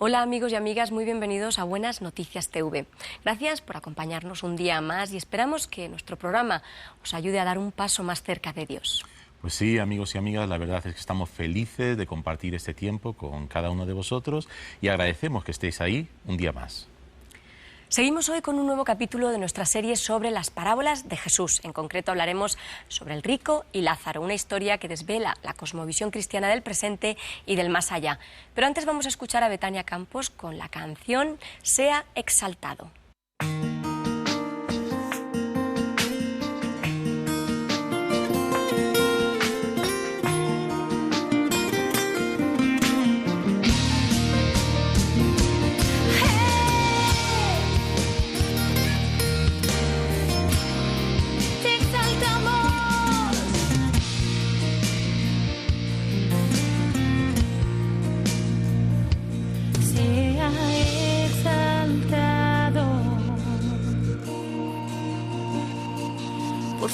Hola amigos y amigas, muy bienvenidos a Buenas Noticias TV. Gracias por acompañarnos un día más y esperamos que nuestro programa os ayude a dar un paso más cerca de Dios. Pues sí, amigos y amigas, la verdad es que estamos felices de compartir este tiempo con cada uno de vosotros y agradecemos que estéis ahí un día más. Seguimos hoy con un nuevo capítulo de nuestra serie sobre las parábolas de Jesús. En concreto hablaremos sobre el rico y Lázaro, una historia que desvela la cosmovisión cristiana del presente y del más allá. Pero antes vamos a escuchar a Betania Campos con la canción Sea exaltado.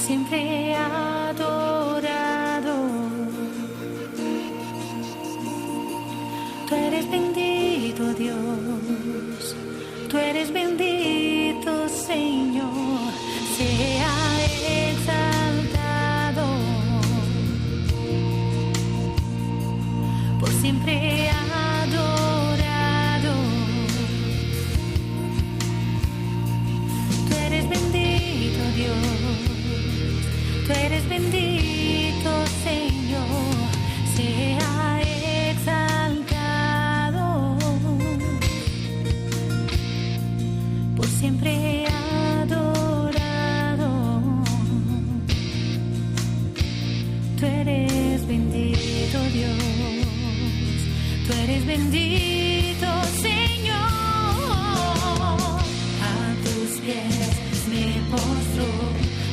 Siempre adorado, tú eres bendito Dios, tú eres bendito Señor, sea exaltado, por siempre adorado, tú eres bendito Dios. Tú eres bendito, Señor, sea exaltado, por siempre adorado. Tú eres bendito, Dios, tú eres bendito, Señor. A tus pies me postro,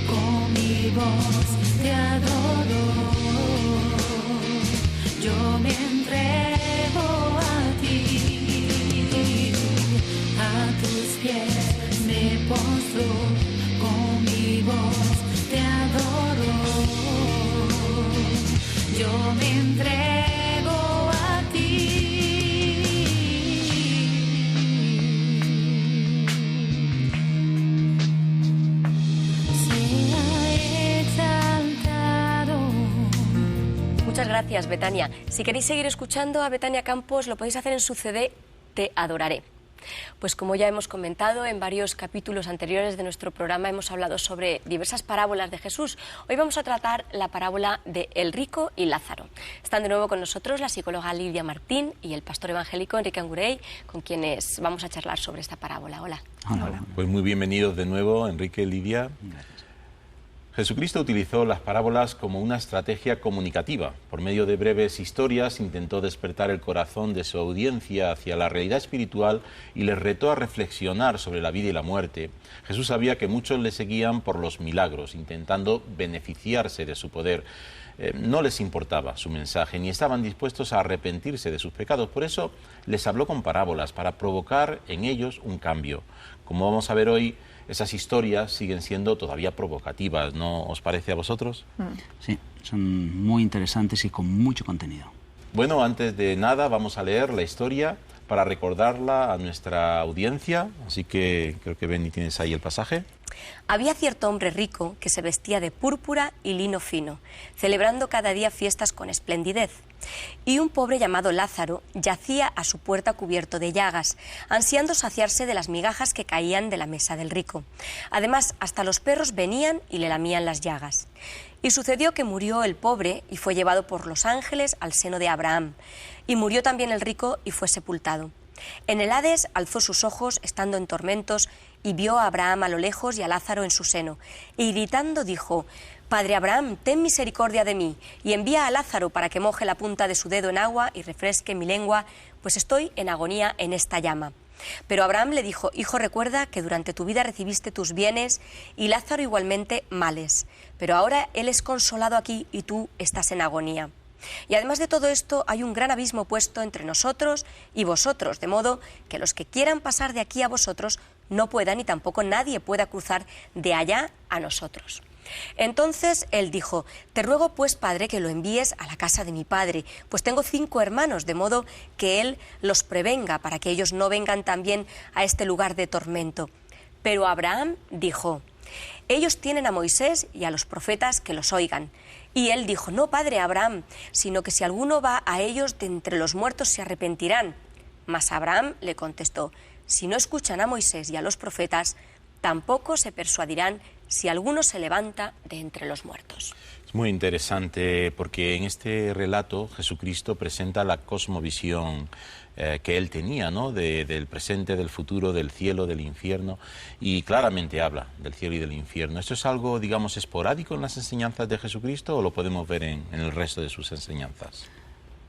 con mi voz te adoro, yo me entrego a ti, a tus pies me postro, con mi voz te adoro, yo me entrego a ti. Muchas gracias, Betania. Si queréis seguir escuchando a Betania Campos, lo podéis hacer en su CD Te Adoraré. Pues como ya hemos comentado en varios capítulos anteriores de nuestro programa, hemos hablado sobre diversas parábolas de Jesús. Hoy vamos a tratar la parábola de El rico y Lázaro. Están de nuevo con nosotros la psicóloga Lidia Martín y el pastor evangélico Enrique Angurey, con quienes vamos a charlar sobre esta parábola. Hola. Hola. Pues muy bienvenidos de nuevo, Enrique, Lidia. Gracias. Jesucristo utilizó las parábolas como una estrategia comunicativa. Por medio de breves historias intentó despertar el corazón de su audiencia hacia la realidad espiritual y les retó a reflexionar sobre la vida y la muerte. Jesús sabía que muchos le seguían por los milagros, intentando beneficiarse de su poder. No les importaba su mensaje, ni estaban dispuestos a arrepentirse de sus pecados. Por eso les habló con parábolas, para provocar en ellos un cambio. Como vamos a ver hoy, esas historias siguen siendo todavía provocativas, ¿no os parece a vosotros? Sí, son muy interesantes y con mucho contenido. Bueno, antes de nada vamos a leer la historia para recordarla a nuestra audiencia, así que creo que Benny tienes ahí el pasaje. Había cierto hombre rico que se vestía de púrpura y lino fino, celebrando cada día fiestas con esplendidez. Y un pobre llamado Lázaro yacía a su puerta cubierto de llagas, ansiando saciarse de las migajas que caían de la mesa del rico. Además, hasta los perros venían y le lamían las llagas. Y sucedió que murió el pobre y fue llevado por los ángeles al seno de Abraham. Y murió también el rico y fue sepultado. En el Hades alzó sus ojos, estando en tormentos, y vio a Abraham a lo lejos y a Lázaro en su seno. Y gritando dijo: Padre Abraham, ten misericordia de mí, y envía a Lázaro para que moje la punta de su dedo en agua y refresque mi lengua, pues estoy en agonía en esta llama. Pero Abraham le dijo: Hijo, recuerda que durante tu vida recibiste tus bienes y Lázaro igualmente males, pero ahora él es consolado aquí y tú estás en agonía. Y además de todo esto, hay un gran abismo puesto entre nosotros y vosotros, de modo que los que quieran pasar de aquí a vosotros no puedan, y tampoco nadie pueda cruzar de allá a nosotros. Entonces él dijo: te ruego pues, padre, que lo envíes a la casa de mi padre, pues tengo 5 hermanos, de modo que él los prevenga, para que ellos no vengan también a este lugar de tormento. Pero Abraham dijo: ellos tienen a Moisés y a los profetas, que los oigan. Y él dijo: no, padre Abraham, sino que si alguno va a ellos de entre los muertos se arrepentirán. Mas Abraham le contestó: si no escuchan a Moisés y a los profetas, tampoco se persuadirán si alguno se levanta de entre los muertos. Es muy interesante porque en este relato Jesucristo presenta la cosmovisión que él tenía, ¿no? Del presente, del futuro, del cielo, del infierno, y claramente habla del cielo y del infierno. ¿Esto es algo, digamos, esporádico en las enseñanzas de Jesucristo o lo podemos ver en el resto de sus enseñanzas?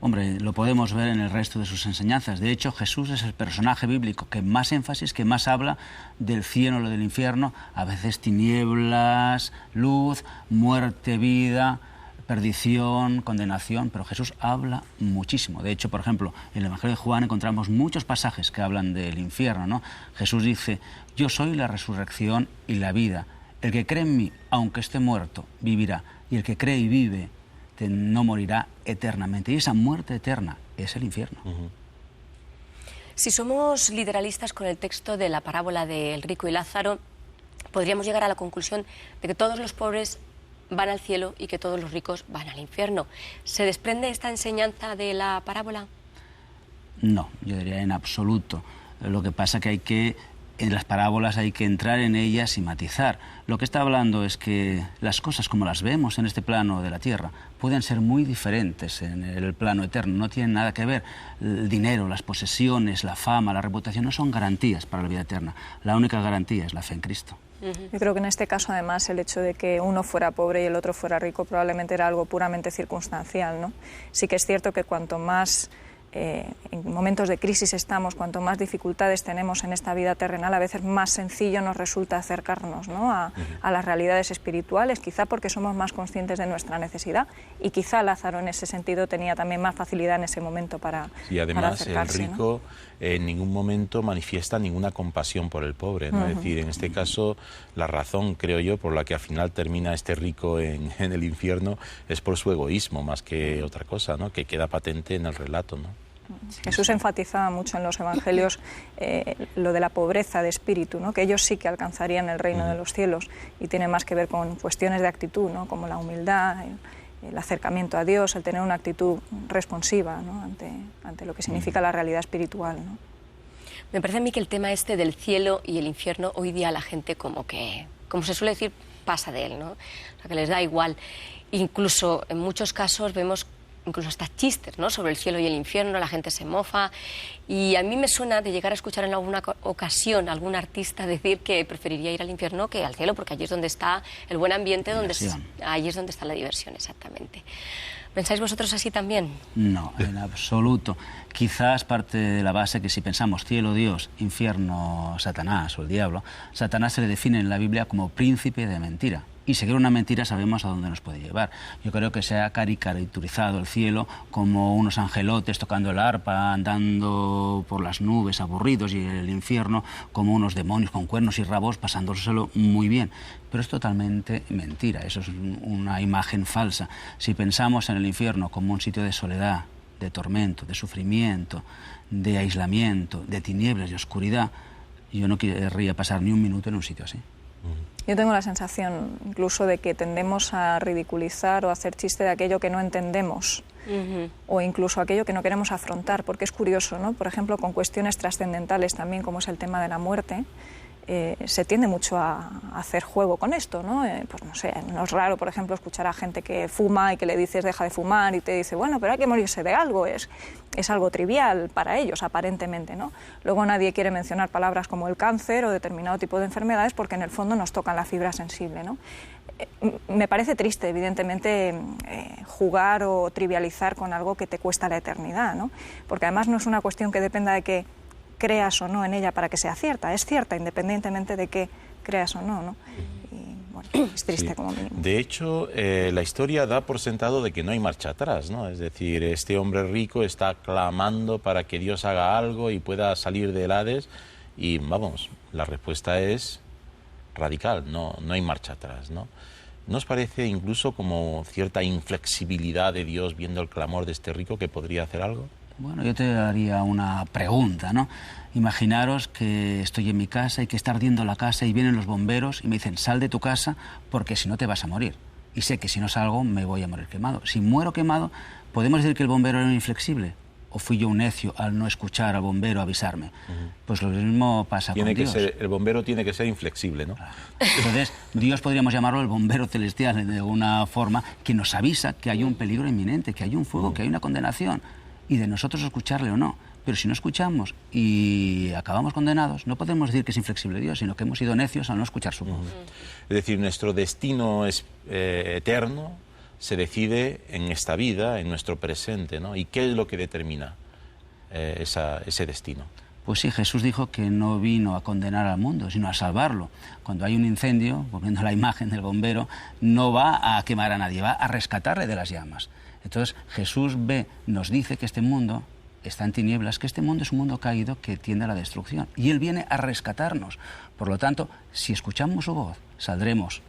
Hombre, lo podemos ver en el resto de sus enseñanzas. De hecho, Jesús es el personaje bíblico que más énfasis, que más habla del cielo o del infierno, a veces tinieblas, luz, muerte, vida, perdición, condenación, pero Jesús habla muchísimo. De hecho, por ejemplo, en el Evangelio de Juan encontramos muchos pasajes que hablan del infierno, ¿no? Jesús dice: yo soy la resurrección y la vida. El que cree en mí, aunque esté muerto, vivirá. Y el que cree y vive, no morirá eternamente. Y esa muerte eterna es el infierno. Si somos literalistas con el texto de la parábola del rico y Lázaro, podríamos llegar a la conclusión de que todos los pobres van al cielo y que todos los ricos van al infierno. ¿Se desprende esta enseñanza de la parábola? No, yo diría en absoluto. Lo que pasa que en las parábolas hay que entrar en ellas y matizar. Lo que está hablando es que las cosas como las vemos en este plano de la tierra pueden ser muy diferentes en el plano eterno, no tienen nada que ver. El dinero, las posesiones, la fama, la reputación no son garantías para la vida eterna. La única garantía es la fe en Cristo. Yo creo que en este caso, además, el hecho de que uno fuera pobre y el otro fuera rico probablemente era algo puramente circunstancial, ¿no? Sí que es cierto que cuanto más en momentos de crisis estamos, cuanto más dificultades tenemos en esta vida terrenal, a veces más sencillo nos resulta acercarnos, ¿no? a las realidades espirituales, quizá porque somos más conscientes de nuestra necesidad, y quizá Lázaro en ese sentido tenía también más facilidad en ese momento para acercarse. El rico, ¿no?, en ningún momento manifiesta ninguna compasión por el pobre, ¿no? Es decir, en este caso, la razón, creo yo, por la que al final termina este rico en el infierno es por su egoísmo más que otra cosa, ¿no?, que queda patente en el relato, ¿no? Jesús enfatizaba mucho en los evangelios lo de la pobreza de espíritu, ¿no?, que ellos sí que alcanzarían el reino de los cielos, y tiene más que ver con cuestiones de actitud, ¿no?, como la humildad, el acercamiento a Dios, el tener una actitud responsiva, ¿no?, ante lo que significa la realidad espiritual, ¿no? Me parece a mí que el tema este del cielo y el infierno, hoy día la gente como se suele decir, pasa de él, ¿no? O sea, que les da igual. Incluso en muchos casos vemos incluso hasta chistes, ¿no?, sobre el cielo y el infierno, la gente se mofa, y a mí me suena de llegar a escuchar en alguna ocasión a algún artista decir que preferiría ir al infierno que al cielo, porque allí es donde está el buen ambiente, allí es donde está la diversión, exactamente. ¿Pensáis vosotros así también? No, en absoluto. Quizás parte de la base que si pensamos cielo, Dios, infierno, Satanás o el diablo, Satanás se le define en la Biblia como príncipe de mentira. Y seguir una mentira sabemos a dónde nos puede llevar. Yo creo que se ha caricaturizado el cielo como unos angelotes tocando el arpa, andando por las nubes aburridos, y el infierno como unos demonios con cuernos y rabos pasándoselo muy bien. Pero es totalmente mentira, eso es una imagen falsa. Si pensamos en el infierno como un sitio de soledad, de tormento, de sufrimiento, de aislamiento, de tinieblas, de oscuridad, yo no querría pasar ni un minuto en un sitio así. Yo tengo la sensación incluso de que tendemos a ridiculizar o a hacer chiste de aquello que no entendemos, o incluso aquello que no queremos afrontar, porque es curioso, ¿no? Por ejemplo, con cuestiones trascendentales también, como es el tema de la muerte, se tiende mucho a hacer juego con esto, ¿no? Pues no sé, no es raro, por ejemplo, escuchar a gente que fuma y que le dices deja de fumar y te dice, bueno, pero hay que morirse de algo, es algo trivial para ellos, aparentemente, ¿no? Luego nadie quiere mencionar palabras como el cáncer o determinado tipo de enfermedades porque en el fondo nos tocan la fibra sensible, ¿no? Me parece triste, evidentemente, jugar o trivializar con algo que te cuesta la eternidad, ¿no? Porque además no es una cuestión que dependa de que creas o no en ella para que sea cierta, es cierta independientemente de que creas o no, ¿no? Y bueno, es triste como mínimo. De hecho, la historia da por sentado de que no hay marcha atrás, ¿no? Es decir, este hombre rico está clamando para que Dios haga algo y pueda salir del Hades, y vamos, la respuesta es radical, no hay marcha atrás, ¿no? ¿No os parece incluso como cierta inflexibilidad de Dios viendo el clamor de este rico que podría hacer algo? Bueno, yo te haría una pregunta, ¿no? Imaginaros que estoy en mi casa y que está ardiendo la casa y vienen los bomberos y me dicen, sal de tu casa porque si no te vas a morir. Y sé que si no salgo me voy a morir quemado. Si muero quemado, ¿podemos decir que el bombero era inflexible? ¿O fui yo un necio al no escuchar al bombero avisarme? Pues lo mismo pasa con Dios. El bombero tiene que ser inflexible, ¿no? Entonces, Dios podríamos llamarlo el bombero celestial de alguna forma, que nos avisa que hay un peligro inminente, que hay un fuego, que hay una condenación, y de nosotros escucharle o no. Pero si no escuchamos y acabamos condenados, no podemos decir que es inflexible Dios, sino que hemos sido necios al no escuchar su voz. Es decir, nuestro destino es eterno, se decide en esta vida, en nuestro presente, ¿no? ¿Y qué es lo que determina ese destino? Pues sí, Jesús dijo que no vino a condenar al mundo, sino a salvarlo. Cuando hay un incendio, volviendo a la imagen del bombero, no va a quemar a nadie, va a rescatarle de las llamas. Entonces Jesús nos dice que este mundo está en tinieblas, que este mundo es un mundo caído que tiende a la destrucción. Y Él viene a rescatarnos. Por lo tanto, si escuchamos su voz, saldremos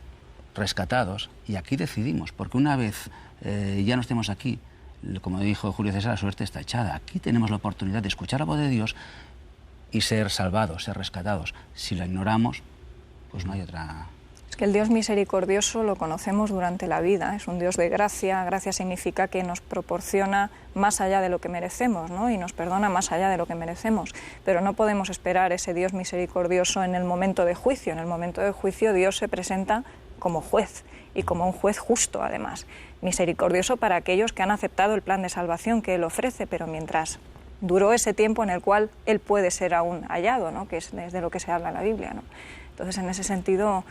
rescatados, y aquí decidimos, porque una vez ya no estemos aquí, como dijo Julio César, la suerte está echada. Aquí tenemos la oportunidad de escuchar la voz de Dios y ser salvados, ser rescatados. Si la ignoramos, pues no hay otra. Es que el Dios misericordioso lo conocemos durante la vida, es un Dios de gracia. Gracia significa que nos proporciona más allá de lo que merecemos, ¿no? Y nos perdona más allá de lo que merecemos. Pero no podemos esperar ese Dios misericordioso en el momento de juicio. En el momento de juicio Dios se presenta como juez, y como un juez justo además. Misericordioso para aquellos que han aceptado el plan de salvación que Él ofrece, pero mientras duró ese tiempo en el cual Él puede ser aún hallado, ¿no? Que es de lo que se habla en la Biblia, ¿no? Entonces, en ese sentido,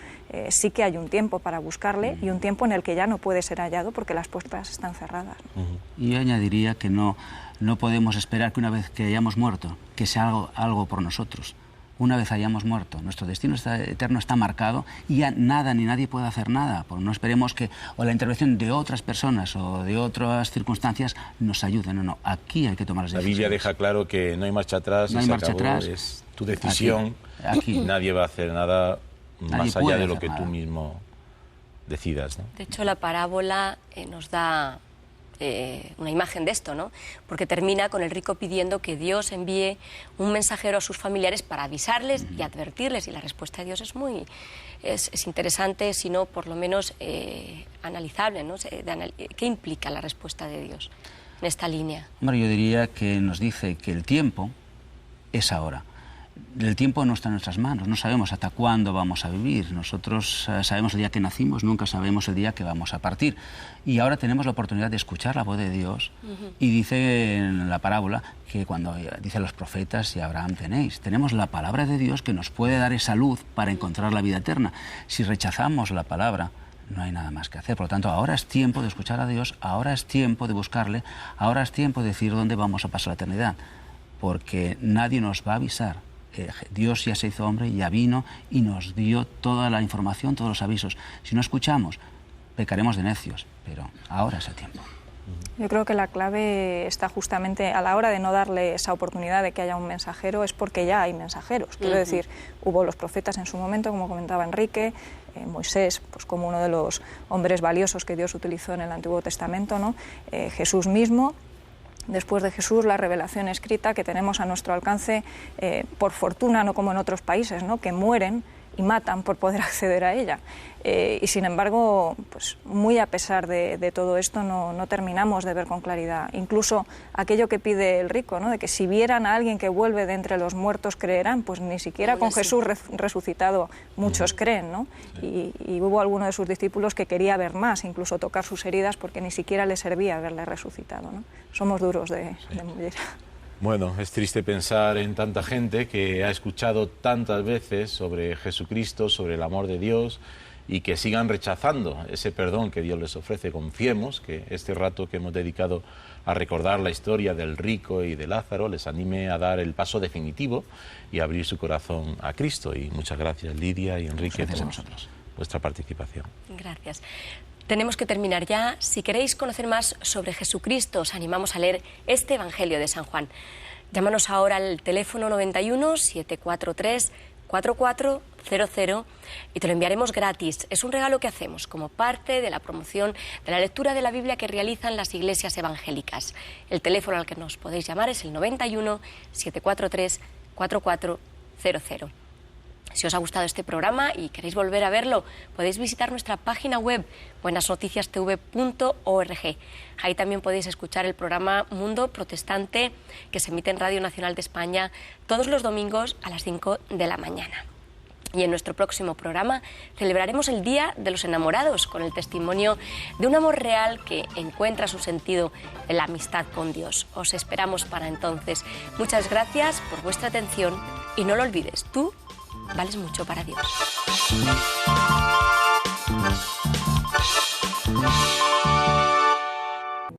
sí que hay un tiempo para buscarle y un tiempo en el que ya no puede ser hallado porque las puertas están cerradas, ¿no? Y yo añadiría que no podemos esperar que una vez que hayamos muerto, que sea algo por nosotros. Una vez hayamos muerto, nuestro destino eterno está marcado y ya nada ni nadie puede hacer nada. Pues no esperemos que la intervención de otras personas o de otras circunstancias nos ayuden. No, aquí hay que tomar las decisiones. La Biblia deja claro que no hay marcha atrás, no hay marcha atrás. Es tu decisión. Aquí. Nadie va a hacer nada más allá de lo que tú mismo decidas, ¿no? De hecho, la parábola nos da una imagen de esto, ¿no? Porque termina con el rico pidiendo que Dios envíe un mensajero a sus familiares para avisarles y advertirles, y la respuesta de Dios es interesante, sino por lo menos analizable, ¿no? ¿Qué implica la respuesta de Dios en esta línea? Hombre, yo diría que nos dice que el tiempo es ahora. El tiempo no está en nuestras manos, no sabemos hasta cuándo vamos a vivir. Nosotros sabemos el día que nacimos, nunca sabemos el día que vamos a partir. Y ahora tenemos la oportunidad de escuchar la voz de Dios. Y dice en la parábola que cuando dice a los profetas, y Abraham tenéis, tenemos la palabra de Dios que nos puede dar esa luz para encontrar la vida eterna. Si rechazamos la palabra, no hay nada más que hacer. Por lo tanto, ahora es tiempo de escuchar a Dios, ahora es tiempo de buscarle, ahora es tiempo de decir dónde vamos a pasar la eternidad. Porque nadie nos va a avisar. Dios ya se hizo hombre, ya vino y nos dio toda la información, todos los avisos. Si no escuchamos, pecaremos de necios, pero ahora es el tiempo. Yo creo que la clave está justamente a la hora de no darle esa oportunidad de que haya un mensajero, es porque ya hay mensajeros. Quiero decir, hubo los profetas en su momento, como comentaba Enrique, Moisés, pues como uno de los hombres valiosos que Dios utilizó en el Antiguo Testamento, ¿no? Jesús mismo. Después de Jesús, la revelación escrita que tenemos a nuestro alcance, por fortuna, no como en otros países, ¿no? Que mueren y matan por poder acceder a ella. Y sin embargo, pues muy a pesar de todo esto, no terminamos de ver con claridad. Incluso aquello que pide el rico, ¿no? De que si vieran a alguien que vuelve de entre los muertos creerán, pues ni siquiera con Jesús resucitado muchos creen, ¿no? Y hubo alguno de sus discípulos que quería ver más, incluso tocar sus heridas, porque ni siquiera le servía verle resucitado, ¿no? Somos duros de mollera. Bueno, es triste pensar en tanta gente que ha escuchado tantas veces sobre Jesucristo, sobre el amor de Dios, y que sigan rechazando ese perdón que Dios les ofrece. Confiemos que este rato que hemos dedicado a recordar la historia del rico y de Lázaro les anime a dar el paso definitivo y a abrir su corazón a Cristo. Y muchas gracias, Lidia y Enrique, por vuestra participación. Gracias. Tenemos que terminar ya. Si queréis conocer más sobre Jesucristo, os animamos a leer este Evangelio de San Juan. Llámanos ahora al teléfono 91 743 4400 y te lo enviaremos gratis. Es un regalo que hacemos como parte de la promoción de la lectura de la Biblia que realizan las iglesias evangélicas. El teléfono al que nos podéis llamar es el 91 743 4400. Si os ha gustado este programa y queréis volver a verlo, podéis visitar nuestra página web buenasnoticiastv.org. Ahí también podéis escuchar el programa Mundo Protestante, que se emite en Radio Nacional de España todos los domingos a las 5 de la mañana. Y en nuestro próximo programa celebraremos el Día de los Enamorados, con el testimonio de un amor real que encuentra su sentido en la amistad con Dios. Os esperamos para entonces. Muchas gracias por vuestra atención y no lo olvides, tú vales mucho para Dios.